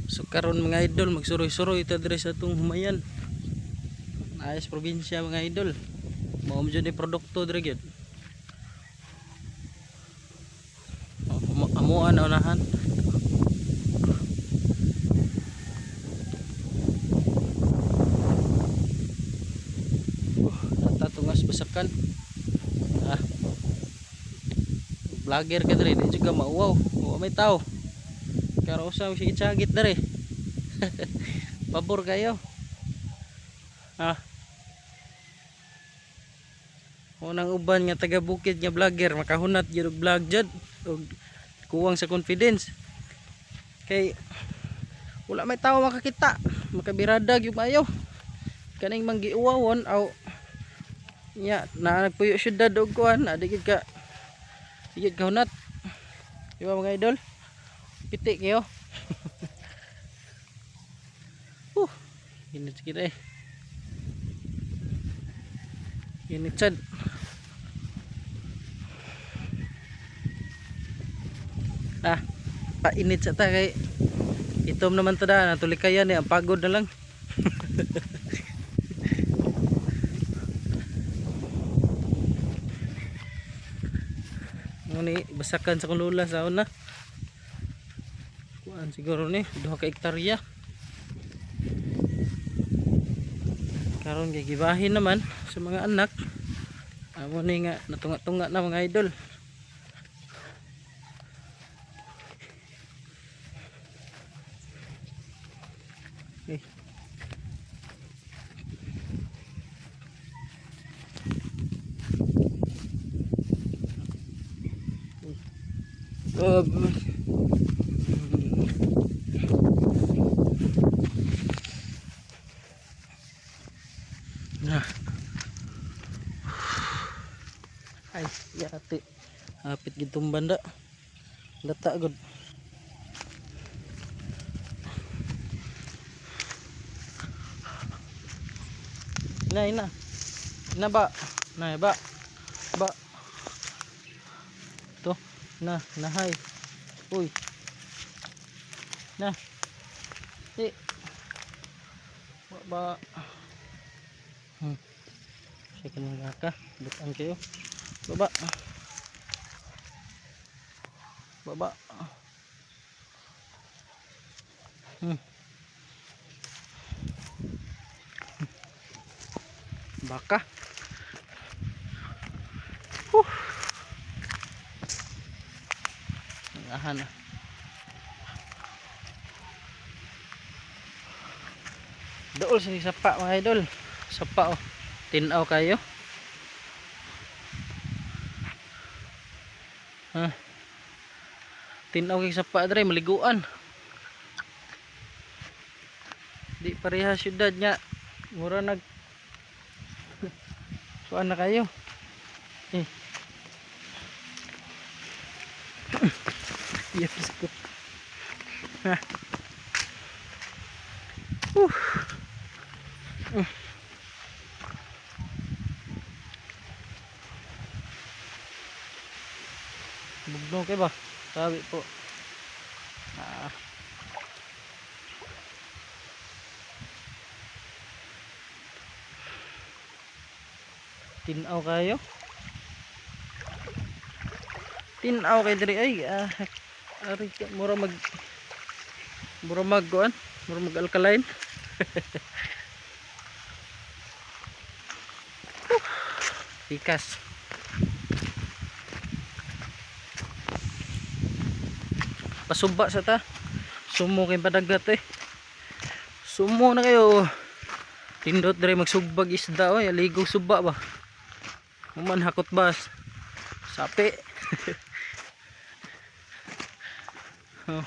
So karon mga idol, magsuroy-suroy ta dire sa atong humayan. Ayos probinsya mga idol. Mao mo jud ni produkto dire gyud. Amuan na unahan. Natatungas basakan. Ah. Vlogger ka dire, di juga mauwaw. Wa may tao. Karo usa sige chagit dire. Pabor kayo. Ah. Unang uban nga taga bukid nga vlogger makahunat gyud og vlog jud og kuwang sa confidence. Kay wala may tao makakita, makabirada gyud maayo. Kaning manggiuwawon aw nya na nagpuyo syudad og kuan, adi gyud ka. Digid ka hunat. Di ba mga idol? Piti kayo. Init kita eh. Init sad. Painit sa ta kay itom naman tada natulikayan eh, ang pagod na lang. Muni basakan sa kulula sa una. Kuan siguro ni 2 ka hektarya. Karon kay gibahin naman sa mga anak. Amo ni nga natunga-tunga na mga idol. Okay. Ay, yati. Hapit gitong banda. Lata gud. Ina. Ina ba? Na ba? Ba. To. Nahay. Uy. Na. Ba. Sige na ka. Bukan kayo. Baba. Baba. Baka. Ahan. Dool sa sapa mga idol. Sapa oh. Tinaw kayo. Tinaw kay sapa dre maliguan. Di pareha syudad nya. Mura nag kuan na kayo. Yes ko. Bugno kay ba? Sabi po. Tinaw kayo. Tinaw kay diri ay ari mura mag kuan, mura mag alkaline. Pikas. Pasuba sa ta. Sumo kay padagat eh. Sumo na kayo. Tindot diri magsugbag isda oy, aligog suba ba. Human hakot bas. Sapi. Oh.